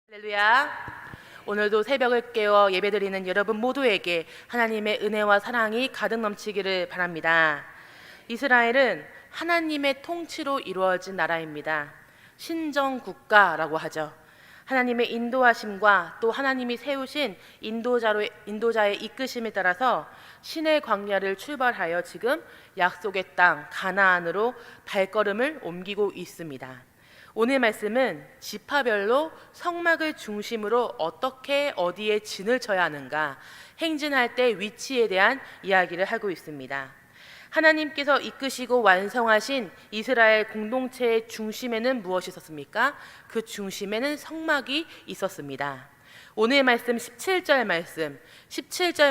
할렐루야. 오늘도 새벽을 깨워 예배드리는 여러분 모두에게 하나님의 은혜와 사랑이 가득 넘치기를 바랍니다. 이스라엘은 하나님의 통치로 이루어진 나라입니다. 신정국가라고 하죠. 하나님의 인도하심과 또 하나님이 세우신 인도자의 이끄심에 따라서 신의 광야를 출발하여 지금 약속의 땅 가나안으로 발걸음을 옮기고 있습니다. 오늘 말씀은 지파별로 성막을 중심으로 어떻게 어디에 진을 쳐야 하는가, 행진할 때 위치에 대한 이야기를 하고 있습니다. 하나님께서 이끄시고 완성하신 이스라엘 공동체의 중심에는 무엇이 있었습니까? 그 중심에는 성막이 있었습니다. 오늘 말씀 17절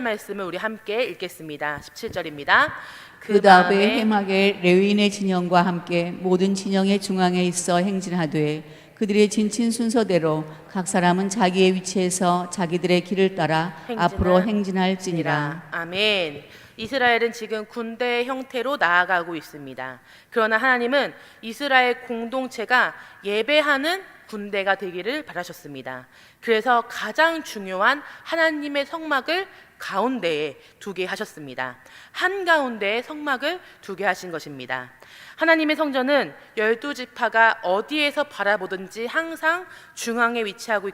말씀을 우리 함께 읽겠습니다. 17절입니다. 그 다음에 해막의 레위인의 진영과 함께 모든 진영의 중앙에 있어 행진하되 그들의 진친 순서대로 각 사람은 자기의 위치에서 자기들의 길을 따라 앞으로 행진할지니라. 아멘. 이스라엘은 지금 군대 형태로 나아가고 있습니다. 그러나 하나님은 이스라엘 공동체가 예배하는 군대가 되기를 바라셨습니다. 그래서 가장 중요한 하나님의 성막을 가운데에 두게 하셨습니다. 한가운데에 성막을 두게 하신 것입니다. 하나님의 성전은 12지파가 어디에서 바라보든지 항상 중앙에 위치하고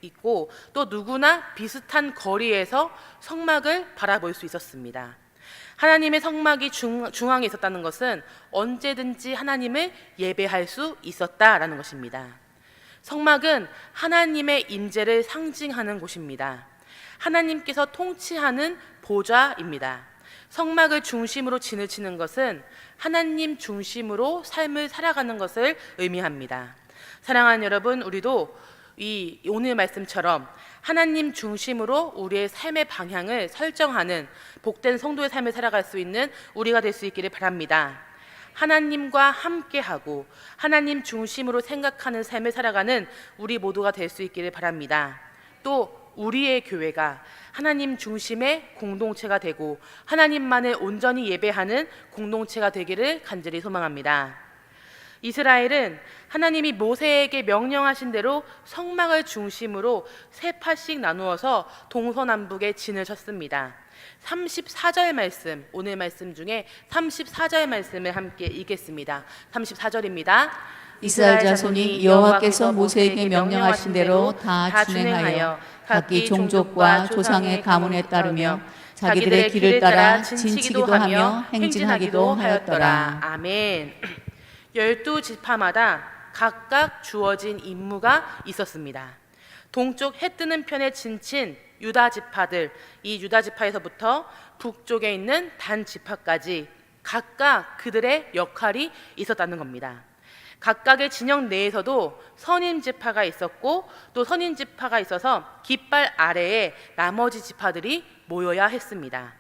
있고 또 누구나 비슷한 거리에서 성막을 바라볼 수 있었습니다. 하나님의 성막이 중앙에 있었다는 것은 언제든지 하나님을 예배할 수 있었다라는 것입니다. 성막은 하나님의 임재를 상징하는 곳입니다. 하나님께서 통치하는 보좌입니다. 성막을 중심으로 진을 치는 것은 하나님 중심으로 삶을 살아가는 것을 의미합니다. 사랑하는 여러분, 우리도 이 오늘 말씀처럼 하나님 중심으로 우리의 삶의 방향을 설정하는 복된 성도의 삶을 살아갈 수 있는 우리가 될 수 있기를 바랍니다. 하나님과 함께하고 하나님 중심으로 생각하는 삶을 살아가는 우리 모두가 될 수 있기를 바랍니다. 또 우리의 교회가 하나님 중심의 공동체가 되고 하나님만을 온전히 예배하는 공동체가 되기를 간절히 소망합니다. 이스라엘은 하나님이 모세에게 명령하신 대로 성막을 중심으로 세 파씩 나누어서 동서남북에 진을 쳤습니다. 34절 말씀, 오늘 말씀 중에 34절 말씀을 함께 읽겠습니다. 34절입니다. 이스라엘 자손이 여호와께서 모세에게 명령하신 대로 다 준행하여 각기 종족과 조상의 가문에 따르며 자기들의 길을 따라 진치기도 하며 행진하기도 하였더라. 아멘. 12지파마다 각각 주어진 임무가 있었습니다. 동쪽 해 뜨는 편에 진친 유다지파들, 이 유다지파에서부터 북쪽에 있는 단지파까지 각각 그들의 역할이 있었다는 겁니다. 각각의 진영 내에서도 선임지파가 있었고 또 선임지파가 있어서 깃발 아래에 나머지 지파들이 모여야 했습니다.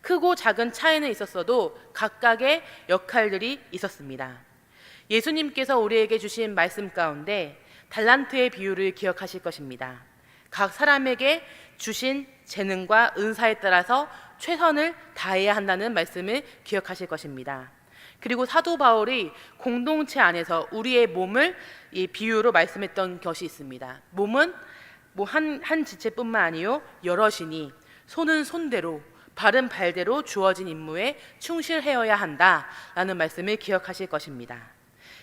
크고 작은 차이는 있었어도 각각의 역할들이 있었습니다. 예수님께서 우리에게 주신 말씀 가운데 달란트의 비유를 기억하실 것입니다. 각 사람에게 주신 재능과 은사에 따라서 최선을 다해야 한다는 말씀을 기억하실 것입니다. 그리고 사도 바울이 공동체 안에서 우리의 몸을 이 비유로 말씀했던 것이 있습니다. 몸은 한 지체뿐만 아니요 여럿이니 손은 손대로 발은 발대로 주어진 임무에 충실해야 한다라는 말씀을 기억하실 것입니다.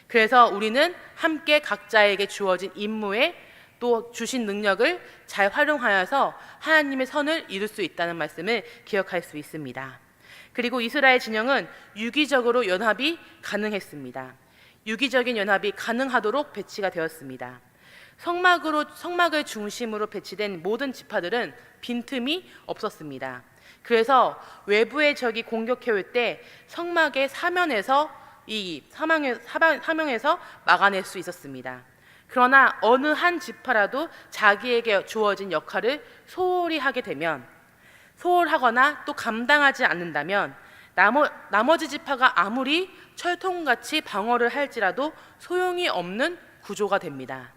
그래서 우리는 함께 각자에게 주어진 임무에 또 주신 능력을 잘 활용하여서 하나님의 선을 이룰 수 있다는 말씀을 기억할 수 있습니다. 그리고 이스라엘 진영은 유기적으로 연합이 가능했습니다. 유기적인 연합이 가능하도록 배치가 되었습니다. 성막을 중심으로 배치된 모든 지파들은 빈틈이 없었습니다. 그래서 외부의 적이 공격해 올 때 성막의 사면에서 막아낼 수 있었습니다. 그러나 어느 한 지파라도 자기에게 주어진 역할을 소홀히 하게 되면 소홀하거나 또 감당하지 않는다면 나머지 지파가 아무리 철통같이 방어를 할지라도 소용이 없는 구조가 됩니다.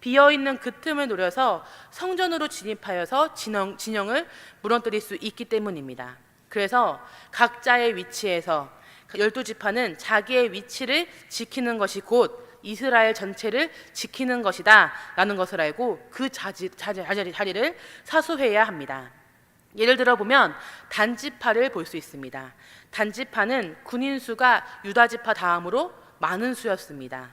비어있는 그 틈을 노려서 성전으로 진입하여서 진영을 무너뜨릴 수 있기 때문입니다. 그래서 각자의 위치에서 12지파는 자기의 위치를 지키는 것이 곧 이스라엘 전체를 지키는 것이다 라는 것을 알고 그 자리를 사수해야 합니다. 예를 들어 보면 단지파를 볼 수 있습니다. 단지파는 군인 수가 유다지파 다음으로 많은 수였습니다.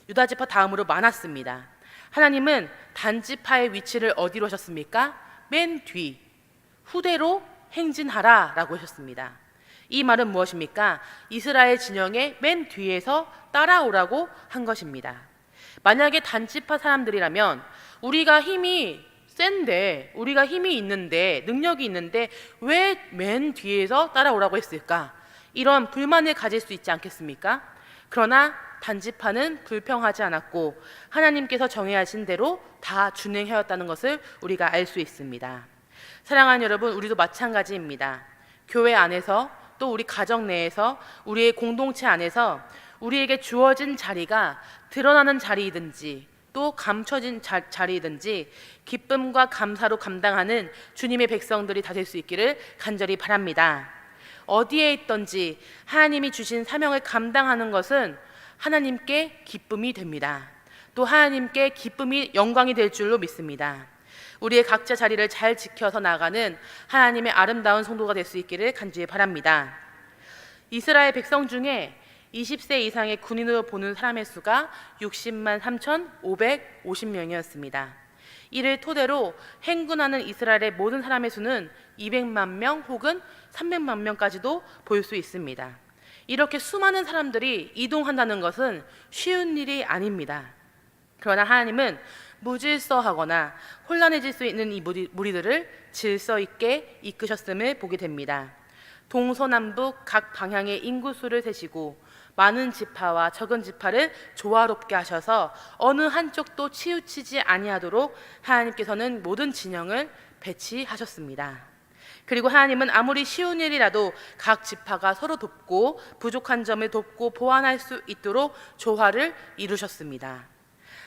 유다지파 다음으로 많았습니다. 하나님은 단지파의 위치를 어디로 하셨습니까? 맨 뒤, 후대로 행진하라 라고 하셨습니다. 이 말은 무엇입니까? 이스라엘 진영의 맨 뒤에서 따라오라고 한 것입니다. 만약에 단지파 사람들이라면 우리가 힘이 센데, 우리가 힘이 있는데, 능력이 있는데 왜 맨 뒤에서 따라오라고 했을까? 이런 불만을 가질 수 있지 않겠습니까? 그러나 단지파는 불평하지 않았고 하나님께서 정해하신 대로 다 준행하였다는 것을 우리가 알 수 있습니다. 사랑하는 여러분, 우리도 마찬가지입니다. 교회 안에서 또 우리 가정 내에서 우리의 공동체 안에서 우리에게 주어진 자리가 드러나는 자리이든지 또 감춰진 자리이든지 기쁨과 감사로 감당하는 주님의 백성들이 다 될 수 있기를 간절히 바랍니다. 어디에 있든지 하나님이 주신 사명을 감당하는 것은 하나님께 기쁨이 됩니다. 또 하나님께 기쁨이 영광이 될 줄로 믿습니다. 우리의 각자 자리를 잘 지켜서 나가는 하나님의 아름다운 성도가 될 수 있기를 간절히 바랍니다. 이스라엘 백성 중에 20세 이상의 군인으로 보는 사람의 수가 60만 3,550명이었습니다. 이를 토대로 행군하는 이스라엘의 모든 사람의 수는 200만 명 혹은 300만 명까지도 볼 수 있습니다. 이렇게 수많은 사람들이 이동한다는 것은 쉬운 일이 아닙니다. 그러나 하나님은 무질서하거나 혼란해질 수 있는 이 무리들을 질서 있게 이끄셨음을 보게 됩니다. 동서남북 각 방향의 인구수를 세시고 많은 지파와 적은 지파를 조화롭게 하셔서 어느 한쪽도 치우치지 아니하도록 하나님께서는 모든 진영을 배치하셨습니다. 그리고 하나님은 아무리 쉬운 일이라도 각 지파가 서로 돕고 부족한 점을 돕고 보완할 수 있도록 조화를 이루셨습니다.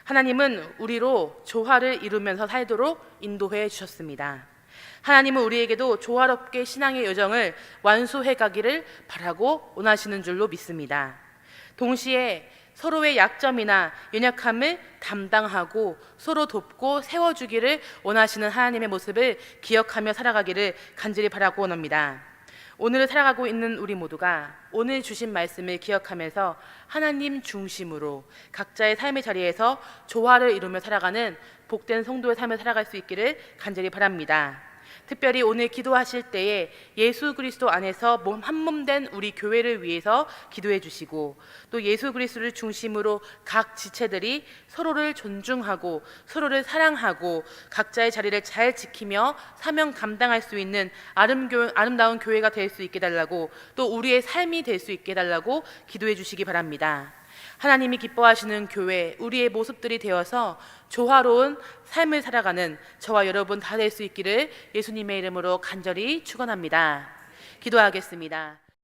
하나님은 우리로 조화를 이루면서 살도록 인도해 주셨습니다. 하나님은 우리에게도 조화롭게 신앙의 여정을 완수해 가기를 바라고 원하시는 줄로 믿습니다. 동시에 서로의 약점이나 연약함을 담당하고 서로 돕고 세워주기를 원하시는 하나님의 모습을 기억하며 살아가기를 간절히 바라고 원합니다. 오늘을 살아가고 있는 우리 모두가 오늘 주신 말씀을 기억하면서 하나님 중심으로 각자의 삶의 자리에서 조화를 이루며 살아가는 복된 성도의 삶을 살아갈 수 있기를 간절히 바랍니다. 특별히 오늘 기도하실 때에 예수 그리스도 안에서 한 몸 된 우리 교회를 위해서 기도해 주시고 또 예수 그리스도를 중심으로 각 지체들이 서로를 존중하고 서로를 사랑하고 각자의 자리를 잘 지키며 사명 감당할 수 있는 아름다운 교회가 될 수 있게 달라고 또 우리의 삶이 될 수 있게 달라고 기도해 주시기 바랍니다. 하나님이 기뻐하시는 교회, 우리의 모습들이 되어서 조화로운 삶을 살아가는 저와 여러분 다 될 수 있기를 예수님의 이름으로 간절히 축원합니다. 기도하겠습니다.